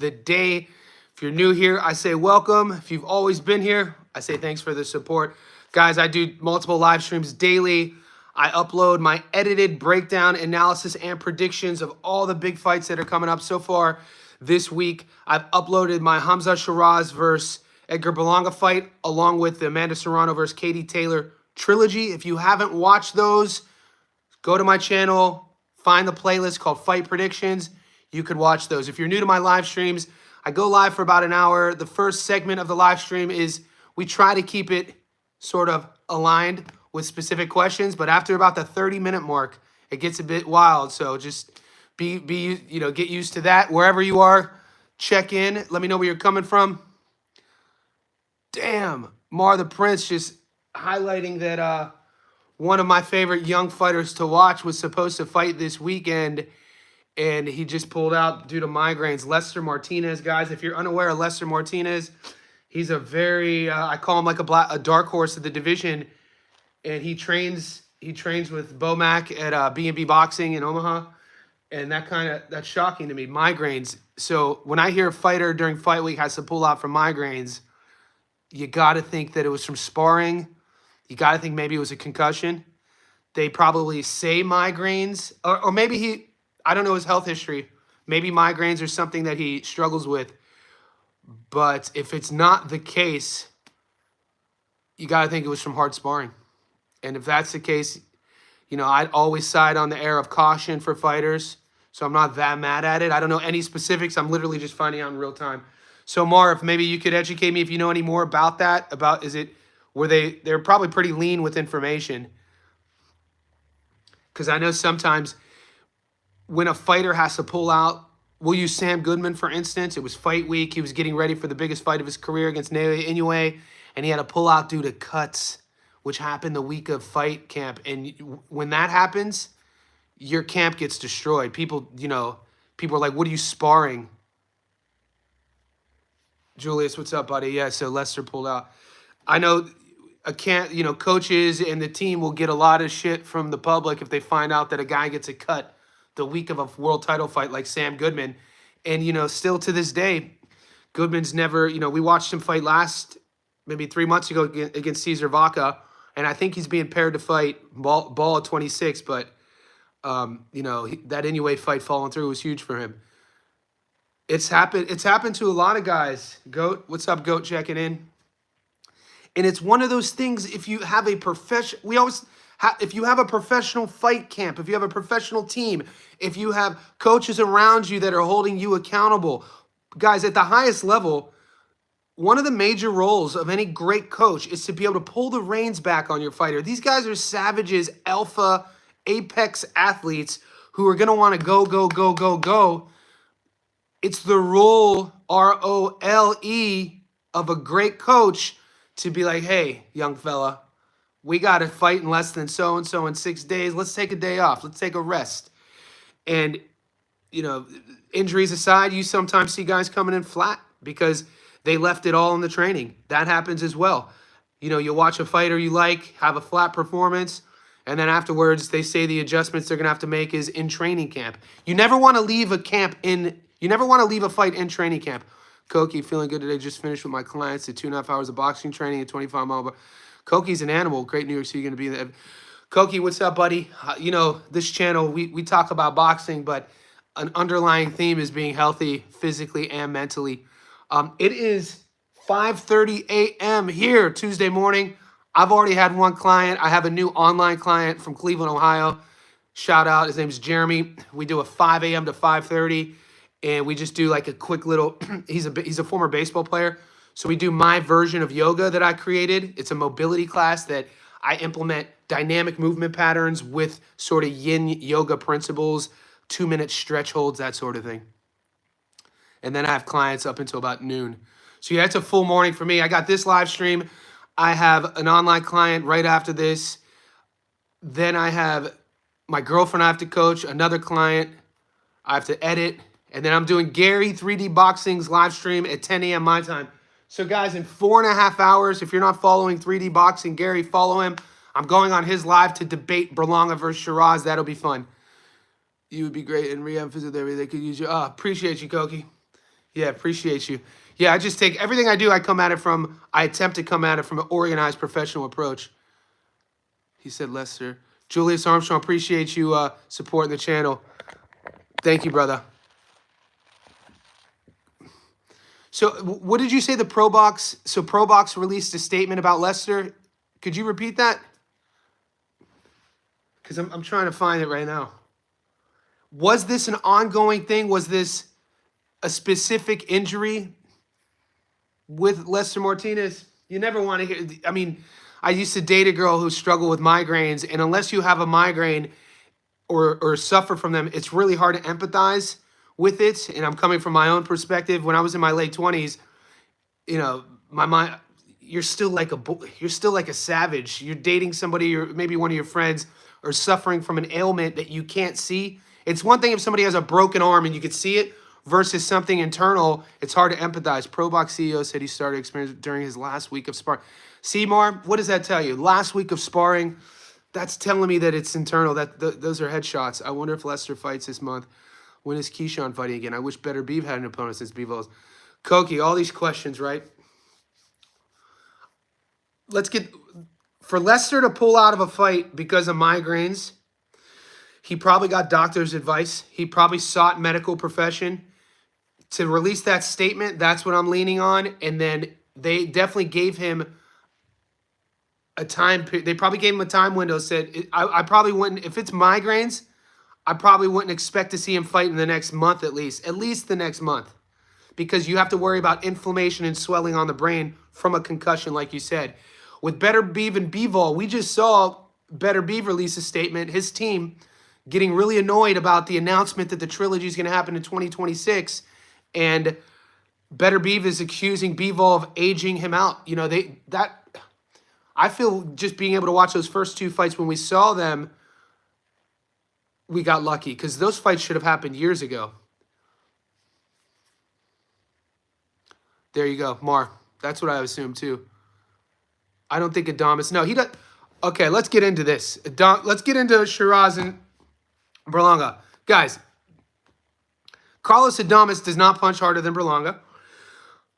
the day. If you're new here, I say welcome. If you've always been here, I say thanks for the support. Guys, I do multiple live streams daily. I upload my edited breakdown, analysis, and predictions of all the big fights that are coming up so far this week. I've uploaded my Hamza Shiraz versus Edgar Berlanga fight, along with the Amanda Serrano versus Katie Taylor trilogy. If you haven't watched those, go to my channel, find the playlist called Fight Predictions. You could watch those. If you're new to my live streams, I go live for about an hour. The first segment of the live stream is we try to keep it sort of aligned with specific questions, but after about the 30-minute mark, it gets a bit wild. So just get used to that. Wherever you are, check in. Let me know where you're coming from. Damn, Mar the Prince just highlighting that one of my favorite young fighters to watch was supposed to fight this weekend, and he just pulled out due to migraines. Lester Martinez, guys, if you're unaware of Lester Martinez, he's a very I call him like a dark horse of the division, and he trains with Bomac at B&B Boxing in Omaha, and that's shocking to me. Migraines. So when I hear a fighter during fight week has to pull out from migraines, you got to think that it was from sparring. You got to think maybe it was a concussion. They probably say migraines, or maybe I don't know his health history. Maybe migraines are something that he struggles with. But if it's not the case, you got to think it was from hard sparring. And if that's the case, I'd always side on the air of caution for fighters. So I'm not that mad at it. I don't know any specifics. I'm literally just finding out in real time. So Mar, if maybe you could educate me if you know any more about that, they're probably pretty lean with information. Because I know sometimes when a fighter has to pull out, we'll use Sam Goodman, for instance. It was fight week. He was getting ready for the biggest fight of his career against Haney Inoue, and he had to pull out due to cuts, which happened the week of fight camp. And when that happens, your camp gets destroyed. People are like, what are you sparring? Julius, what's up, buddy? Yeah, so Lester pulled out. I know coaches and the team will get a lot of shit from the public if they find out that a guy gets a cut the week of a world title fight like Sam Goodman. And, still to this day, Goodman's never, we watched him fight maybe 3 months ago against Cesar Vaca, and I think he's being paired to fight Ball at 26, but, that Inoue fight falling through was huge for him. It's happened to a lot of guys. Goat, what's up, Goat, checking in? And it's one of those things, if you have a if you have a professional fight camp, if you have a professional team, if you have coaches around you that are holding you accountable, guys, at the highest level, one of the major roles of any great coach is to be able to pull the reins back on your fighter. These guys are savages, alpha, apex athletes who are going to want to go, go, go, go, go. It's the role, ROLE, of a great coach to be like, hey, young fella, we got to fight in less than so-and-so in 6 days. Let's take a day off. Let's take a rest. And, injuries aside, you sometimes see guys coming in flat because they left it all in the training. That happens as well. You watch a fighter you like, have a flat performance, and then afterwards they say the adjustments they're going to have to make is in training camp. You never want to leave a fight in training camp. Koki, feeling good today. Just finished with my clients. Did 2.5 hours of boxing training at 25 mile. Koki's an animal. Great New York City going to be there. Koki, what's up, buddy? This channel, we talk about boxing, but an underlying theme is being healthy physically and mentally. It is 5:30 a.m. here Tuesday morning. I've already had one client. I have a new online client from Cleveland, Ohio. Shout out. His name is Jeremy. We do a 5 a.m. to 5:30. And we just do like a quick little, he's a former baseball player. So we do my version of yoga that I created. It's a mobility class that I implement dynamic movement patterns with sort of yin yoga principles, 2-minute stretch holds, that sort of thing. And then I have clients up until about noon. So yeah, it's a full morning for me. I got this live stream. I have an online client right after this. Then I have my girlfriend I have to coach, another client I have to edit. And then I'm doing Gary 3D Boxing's live stream at 10 a.m. my time. So guys, in 4.5 hours, if you're not following 3D Boxing, Gary, follow him. I'm going on his live to debate Berlanga versus Shiraz. That'll be fun. You would be great in rehab physiotherapy. They could use you. Oh, appreciate you, Koki. Yeah, appreciate you. Yeah, I just take everything I do. I attempt to come at it from an organized, professional approach. He said, Lester. Julius Armstrong, appreciate you supporting the channel. Thank you, brother. So, what did you say? The Pro Box. So, Pro Box released a statement about Lester. Could you repeat that? Because I'm trying to find it right now. Was this an ongoing thing? Was this a specific injury with Lester Martinez? You never want to hear. I mean, I used to date a girl who struggled with migraines, and unless you have a migraine or suffer from them, it's really hard to empathize with it. And I'm coming from my own perspective. When I was in my late 20s, you know, my mind, you're still like a savage. You're dating somebody, or maybe one of your friends, or suffering from an ailment that you can't see. It's one thing if somebody has a broken arm and you could see it, versus something internal. It's hard to empathize. ProBox CEO said he started experiencing during his last week of sparring. Seymour, what does that tell you? Last week of sparring, that's telling me that it's internal. Those are headshots. I wonder if Lester fights this month. When is Keyshawn fighting again? I wish Better Beef had an opponent since Bevo's. Koki, all these questions, right? Let's get... For Lester to pull out of a fight because of migraines, he probably got doctor's advice. He probably sought medical profession. To release that statement, that's what I'm leaning on. And then they definitely gave him a time... They probably gave him a time window, said, I probably wouldn't... If it's migraines, I probably wouldn't expect to see him fight in the next month at least. At least the next month. Because you have to worry about inflammation and swelling on the brain from a concussion, like you said. With Better Beef and Bivol, we just saw Better Beef release a statement, his team getting really annoyed about the announcement that the trilogy is going to happen in 2026. And Better Beef is accusing Bivol of aging him out. You know, I feel just being able to watch those first two fights when we saw them, we got lucky because those fights should have happened years ago. There you go, Mar. That's what I assume too. I don't think Adames. No, he does. Okay, let's get into this. Let's get into Shiraz and Berlanga. Guys, Carlos Adames does not punch harder than Berlanga.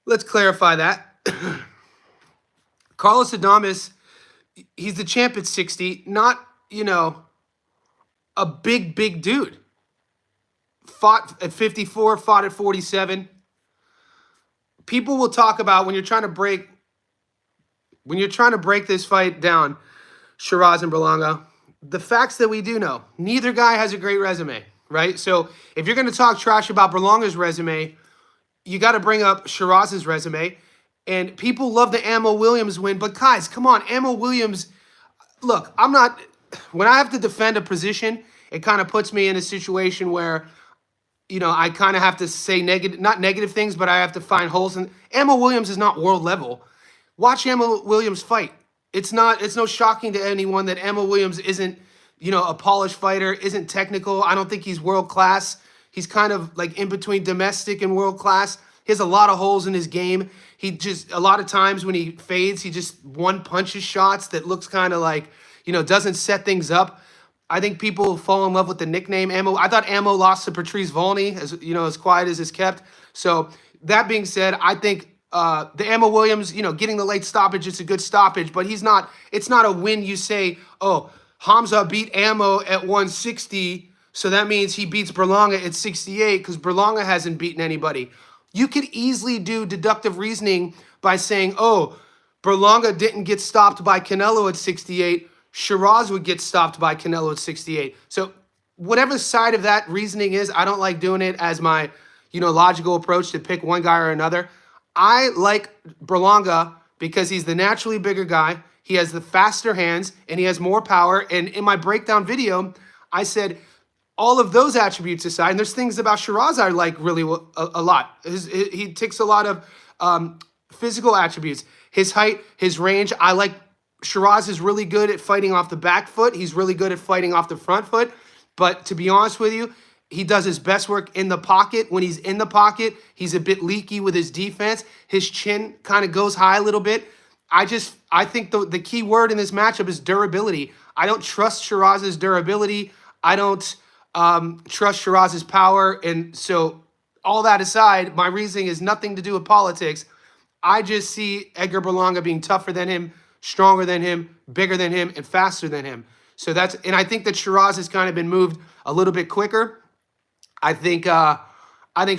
Let's clarify that. Carlos Adames, he's the champ at 60. Not, you know, a big dude. Fought at 54, fought at 47. People will talk about when you're trying to break this fight down, Shiraz and Berlanga, the facts that we do know, neither guy has a great resume, right? So if you're going to talk trash about Berlanga's resume, you got to bring up Shiraz's resume. And people love the Ammo Williams win, but guys, come on, Ammo Williams, look, when I have to defend a position, it kind of puts me in a situation where, you know, I kind of have to say not negative things, but I have to find holes. And Ammo Williams is not world level. Watch Ammo Williams fight. It's no shocking to anyone that Ammo Williams isn't, you know, a polished fighter, isn't technical. I don't think he's world class. He's kind of like in between domestic and world class. He has a lot of holes in his game. A lot of times when he fades, he just one punches shots that looks kind of like, you know, doesn't set things up. I think people fall in love with the nickname Ammo. I thought Ammo lost to Patrice Volney, as you know, as quiet as is kept. So that being said, I think the Ammo Williams, you know, getting the late stoppage, it's a good stoppage, but it's not a win. You say, oh, Hamza beat Ammo at 160, so that means he beats Berlanga at 68 because Berlanga hasn't beaten anybody. You could easily do deductive reasoning by saying, oh, Berlanga didn't get stopped by Canelo at 68. Shiraz would get stopped by Canelo at 68. So whatever side of that reasoning is, I don't like doing it as my, you know, logical approach to pick one guy or another. I like Berlanga because he's the naturally bigger guy. He has the faster hands and he has more power. And in my breakdown video, I said all of those attributes aside, and there's things about Shiraz I like really a lot. He ticks a lot of physical attributes. His height, his range. I like Shiraz is really good at fighting off the back foot. He's really good at fighting off the front foot. But to be honest with you, he does his best work in the pocket. When he's in the pocket, he's a bit leaky with his defense. His chin kind of goes high a little bit. I think the key word in this matchup is durability. I don't trust Shiraz's durability. I don't trust Shiraz's power. And so all that aside, my reasoning has nothing to do with politics. I just see Edgar Berlanga being tougher than him, stronger than him, bigger than him, and faster than him. So and I think that Shiraz has kind of been moved a little bit quicker. I think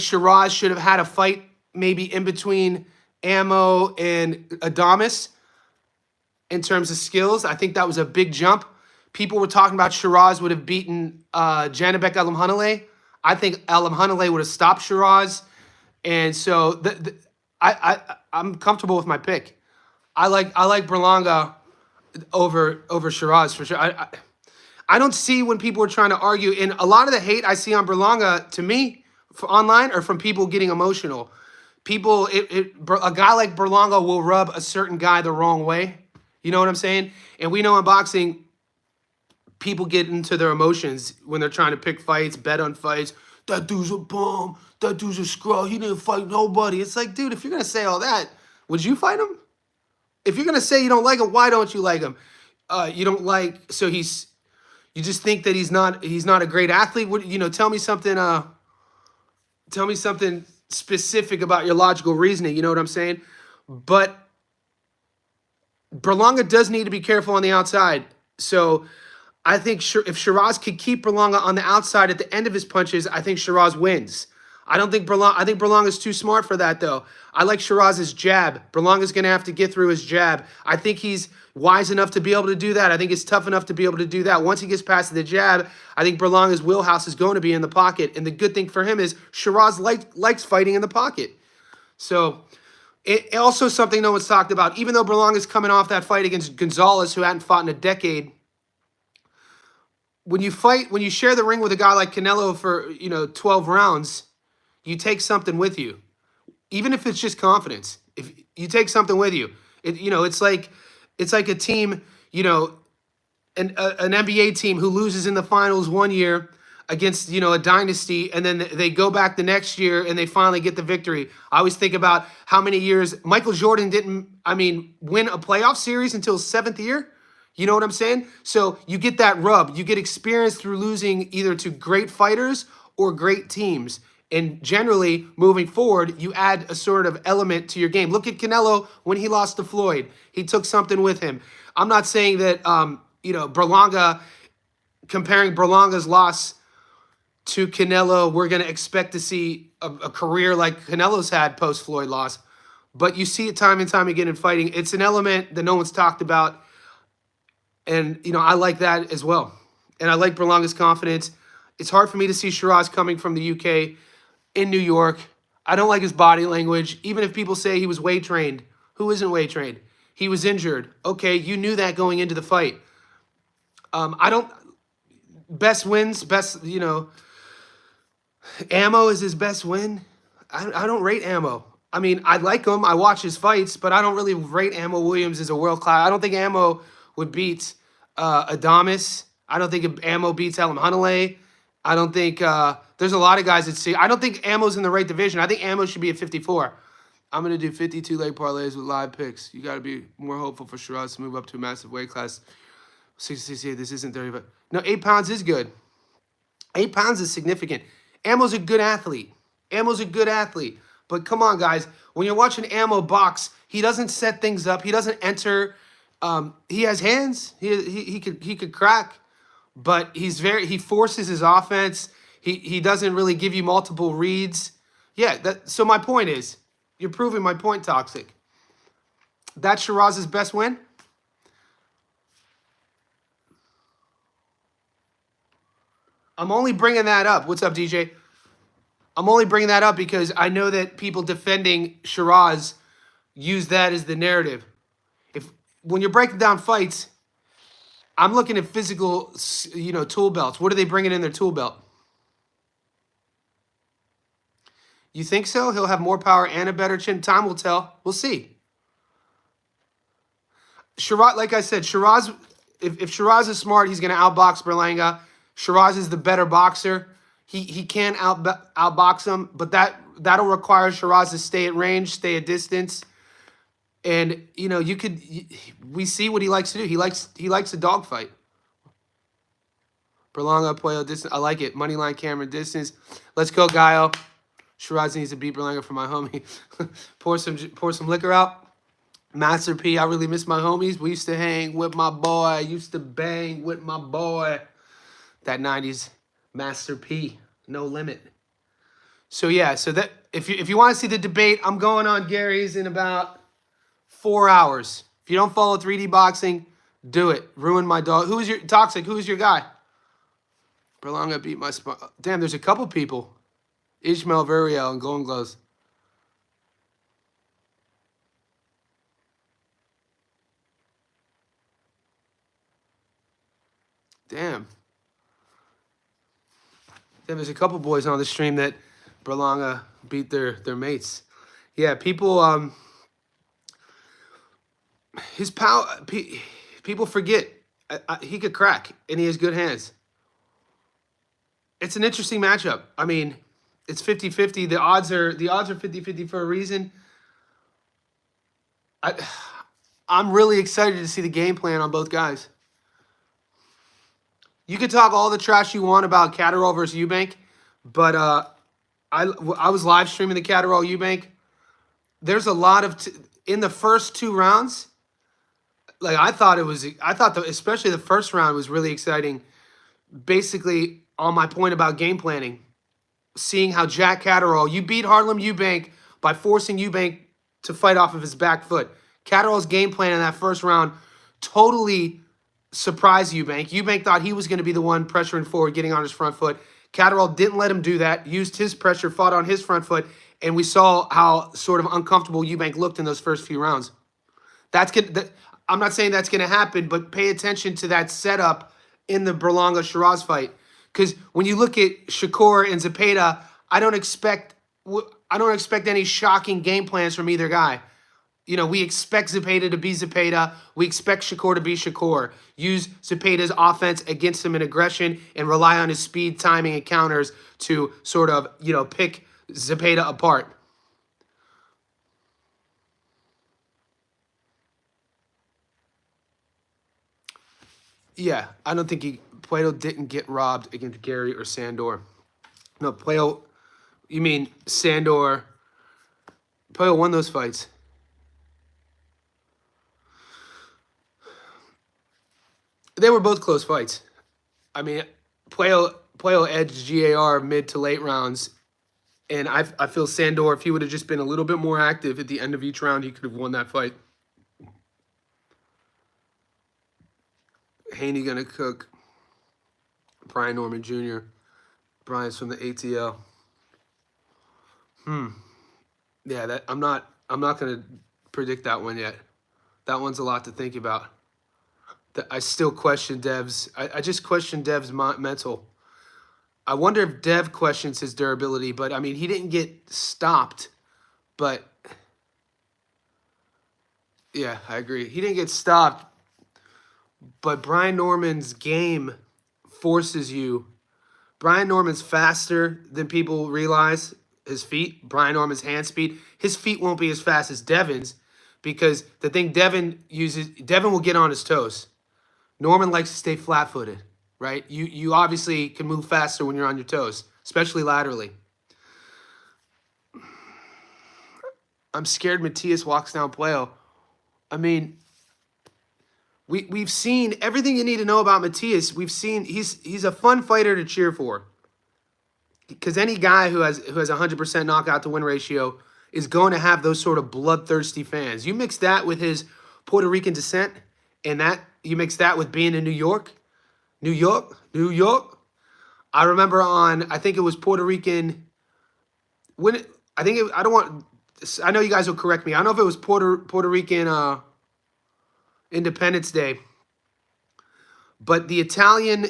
Shiraz should have had a fight maybe in between Ammo and Adames in terms of skills. I think that was a big jump. People were talking about Shiraz would have beaten Janibek Elimhanaleh. I think Elimhanaleh would have stopped Shiraz. And so I'm comfortable with my pick. I like Berlanga over Shiraz for sure. I don't see when people are trying to argue, and a lot of the hate I see on Berlanga to me online are from people getting emotional. People, a guy like Berlanga will rub a certain guy the wrong way. You know what I'm saying? And we know in boxing, people get into their emotions when they're trying to pick fights, bet on fights. That dude's a bum. That dude's a scrub. He didn't fight nobody. It's like, dude, if you're going to say all that, would you fight him? If you're going to say you don't like him, why don't you like him? You don't like, so you just think that he's not a great athlete? Tell me something specific about your logical reasoning. You know what I'm saying? But Berlanga does need to be careful on the outside. So I think if Shiraz could keep Berlanga on the outside at the end of his punches, I think Shiraz wins. I think Berlanga's too smart for that, though. I like Shiraz's jab. Berlanga's going to have to get through his jab. I think he's wise enough to be able to do that. I think he's tough enough to be able to do that. Once he gets past the jab, I think Berlanga's wheelhouse is going to be in the pocket. And the good thing for him is Shiraz likes fighting in the pocket. So it also something no one's talked about. Even though Berlanga's coming off that fight against Gonzalez, who hadn't fought in a decade, when you share the ring with a guy like Canelo for 12 rounds, you take something with you, even if it's just confidence. If you take something with you, it's like a team, an NBA team who loses in the finals one year against a dynasty, and then they go back the next year and they finally get the victory. I always think about how many years Michael Jordan didn't win a playoff series until his 7th year. You know what I'm saying? So you get that rub. You get experience through losing either to great fighters or great teams. And generally, moving forward, you add a sort of element to your game. Look at Canelo when he lost to Floyd. He took something with him. I'm not saying that, Berlanga, comparing Berlanga's loss to Canelo, we're going to expect to see a career like Canelo's had post-Floyd loss. But you see it time and time again in fighting. It's an element that no one's talked about. And, I like that as well. And I like Berlanga's confidence. It's hard for me to see Shiraz coming from the UK in New York. I don't like his body language. Even if people say he was weight trained. Who isn't weight trained? He was injured. Okay, you knew that going into the fight. Best wins, Ammo is his best win. I don't rate Ammo. I like him. I watch his fights, but I don't really rate Ammo Williams as a world class. I don't think Ammo would beat Adames. I don't think Ammo beats Elimhanaleh. I don't think there's a lot of guys that see. I don't think Ammo's in the right division. I think Ammo should be at 54. I'm going to do 52 leg parlays with live picks. You got to be more hopeful for Shiraz to move up to a massive weight class. 68, this isn't 30, but no, 8 pounds is good. 8 pounds is significant. Ammo's a good athlete. But come on, guys. When you're watching Ammo box, he doesn't set things up. He doesn't enter. He has hands. He could crack, but he forces his offense. He doesn't really give you multiple reads. Yeah. So my point is, you're proving my point, Toxic. That's Shiraz's best win. I'm only bringing that up. What's up, DJ? I'm only bringing that up because I know that people defending Shiraz use that as the narrative. When you're breaking down fights, I'm looking at physical, tool belts. What are they bringing in their tool belt? You think so? He'll have more power and a better chin. Time will tell. We'll see. Shiraz, like I said, Shiraz. If Shiraz is smart, he's going to outbox Berlanga. Shiraz is the better boxer. He can outbox him, but that'll require Shiraz to stay at range, stay at distance. And we see what he likes to do. He likes a dogfight. Berlanga, Puello, distance. I like it. Moneyline, camera, distance. Let's go, Gaio. Shiraz needs to beat Berlanga for my homie. pour some liquor out. Master P, I really miss my homies. We used to hang with my boy. Used to bang with my boy. That 90s Master P, no limit. So yeah, so that if you want to see the debate, I'm going on Gary's in about 4 hours. If you don't follow 3D boxing, do it. Ruin my dog. Who's your Toxic? Who's your guy? Berlanga beat my spot. Damn, there's a couple people. Ishmael Veriel and Golden Gloves. Damn. There's a couple boys on the stream that Berlanga beat their mates. Yeah, people. His power. People forget he could crack, and he has good hands. It's an interesting matchup. I mean, it's 50-50. The odds are 50-50 for a reason. I'm really excited to see the game plan on both guys. You could talk all the trash you want about Catterall versus Eubank, but I was live streaming the Catterall Eubank. There's a lot of in the first 2 rounds. Like I thought especially the first round was really exciting. Basically, on my point about game planning, seeing how Jack Catterall, you beat Harlem Eubank by forcing Eubank to fight off of his back foot. Catterall's game plan in that first round totally surprised Eubank. Eubank thought he was going to be the one pressuring forward, getting on his front foot. Catterall didn't let him do that, used his pressure, fought on his front foot, and we saw how sort of uncomfortable Eubank looked in those first few rounds. I'm not saying that's going to happen, but pay attention to that setup in the Berlanga-Shiraz fight. Because when you look at Shakur and Zepeda, I don't expect any shocking game plans from either guy. You know, we expect Zepeda to be Zepeda. We expect Shakur to be Shakur. Use Zepeda's offense against him in aggression and rely on his speed, timing, and counters to sort of, pick Zepeda apart. Yeah, I don't think Plato didn't get robbed against Gary or Sandor. No, Plato, you mean Sandor. Plato won those fights. They were both close fights. I mean, Plato edged GAR mid to late rounds, and I feel Sandor, if he would have just been a little bit more active at the end of each round, he could have won that fight. Haney gonna cook. Brian Norman Jr. Brian's from the ATL. Yeah, that I'm not gonna predict that one yet. That one's a lot to think about. I still question Dev's. I just question Dev's mental. I wonder if Dev questions his durability, but I mean, he didn't get stopped. But yeah, I agree. He didn't get stopped. But Brian Norman's game forces you. Brian Norman's faster than people realize. His feet, Brian Norman's hand speed. His feet won't be as fast as Devin's because the thing Devin will get on his toes. Norman likes to stay flat-footed, right? You obviously can move faster when you're on your toes, especially laterally. I'm scared Matias walks down Playo. I mean, we've seen everything you need to know about Matias. We've seen he's a fun fighter to cheer for. Because any guy who has 100% knockout to win ratio is going to have those sort of bloodthirsty fans. You mix that with his Puerto Rican descent, and you mix that with being in New York. I remember I think it was Puerto Rican. I know you guys will correct me. I don't know if it was Puerto Rican Independence Day, but the Italian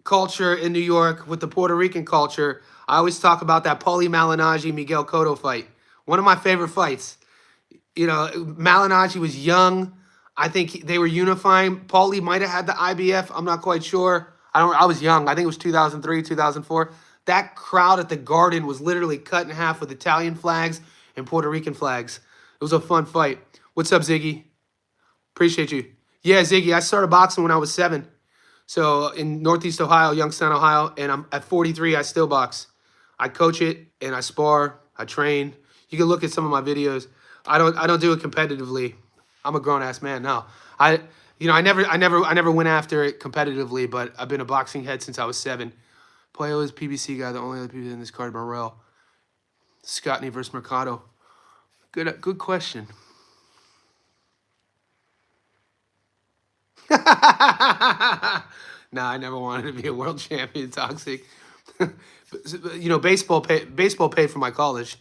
culture in New York with the Puerto Rican culture, I always talk about that Paulie Malignaggi Miguel Cotto fight. One of my favorite fights. Malignaggi was young. I think they were unifying. Paulie might have had the IBF. I'm not quite sure. I was young. I think it was 2003, 2004. That crowd at the Garden was literally cut in half with Italian flags and Puerto Rican flags. It was a fun fight. What's up, Ziggy? Appreciate you. Yeah, Ziggy, I started boxing when I was 7. So in Northeast Ohio, Youngstown, Ohio, and I'm at 43, I still box. I coach it and I spar. I train. You can look at some of my videos. I don't do it competitively. I'm a grown ass man now. I never went after it competitively, but I've been a boxing head since I was 7. Playo is PBC guy. The only other people in this card, Morrell, Scottney versus Mercado. Good question. Nah, I never wanted to be a world champion. Toxic. Baseball paid for my college,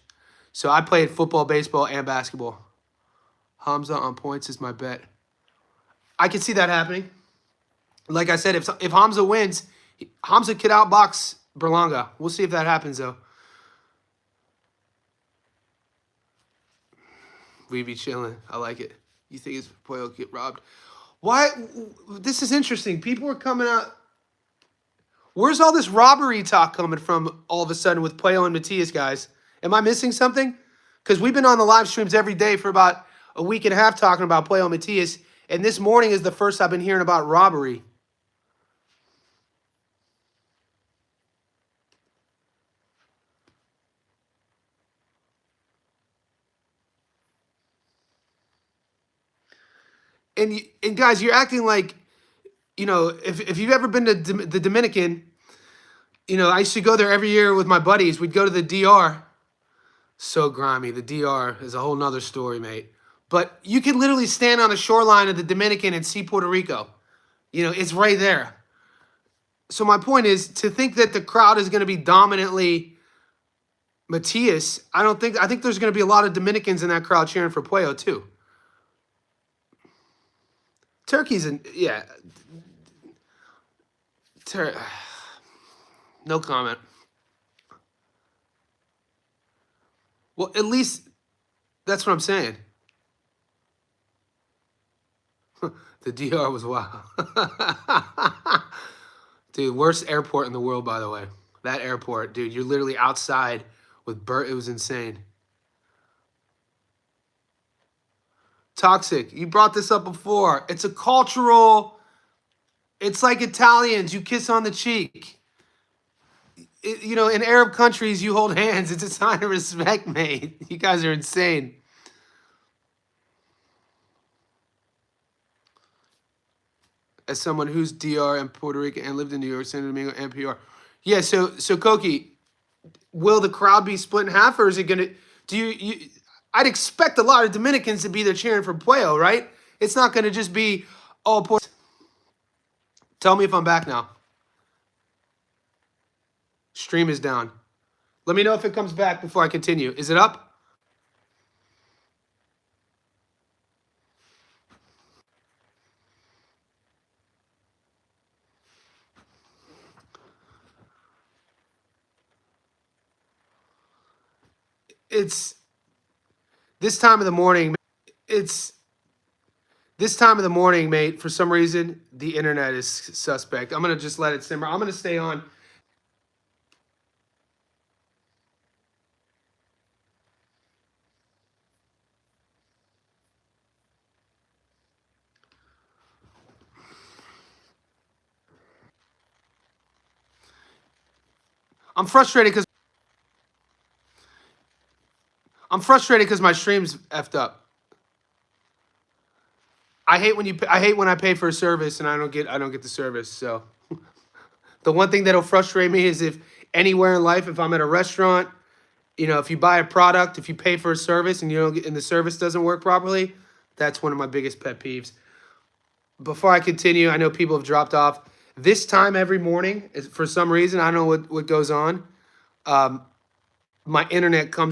so I played football, baseball, and basketball. Hamza on points is my bet. I can see that happening. Like I said, if Hamza wins, Hamza could outbox Berlanga. We'll see if that happens though. We be chilling. I like it. You think it's Pollo get robbed? Why? This is interesting. People are coming out. Where's all this robbery talk coming from all of a sudden with Pollo and Matias, guys? Am I missing something? Because we've been on the live streams every day for about a week and a half talking about Pollo and Matias, and this morning is the first I've been hearing about robbery. And guys, you're acting like, if you've ever been to the Dominican, I used to go there every year with my buddies. We'd go to the DR. So grimy. The DR is a whole nother story, mate. But you can literally stand on the shoreline of the Dominican and see Puerto Rico. It's right there. So my point is, to think that the crowd is going to be dominantly Matias, I think there's going to be a lot of Dominicans in that crowd cheering for Pollo too. Turkey's yeah. No comment. Well, at least that's what I'm saying. The DR was wild. Dude, worst airport in the world, by the way. That airport, dude, you're literally outside with Bert. It was insane. Toxic, you brought this up before. It's a cultural, it's like Italians, you kiss on the cheek. In Arab countries, you hold hands. It's a sign of respect, mate. You guys are insane. As someone who's DR and Puerto Rico and lived in New York, San Domingo, and PR. Yeah, so Koki, will the crowd be split in half, or is it going to, I'd expect a lot of Dominicans to be there cheering for Pollo, right? It's not going to just be, oh, poor. Tell me if I'm back now. Stream is down. Let me know if it comes back before I continue. Is it up? It's this time of the morning. It's this time of the morning, mate. For some reason, the internet is suspect. I'm going to just let it simmer. I'm going to stay on. I'm frustrated because my stream's effed up. I hate when I pay for a service and I don't get the service. So the one thing that'll frustrate me is if anywhere in life, if I'm at a restaurant, if you buy a product, if you pay for a service and and the service doesn't work properly, that's one of my biggest pet peeves. Before I continue, I know people have dropped off. This time every morning, for some reason, I don't know what goes on. My internet comes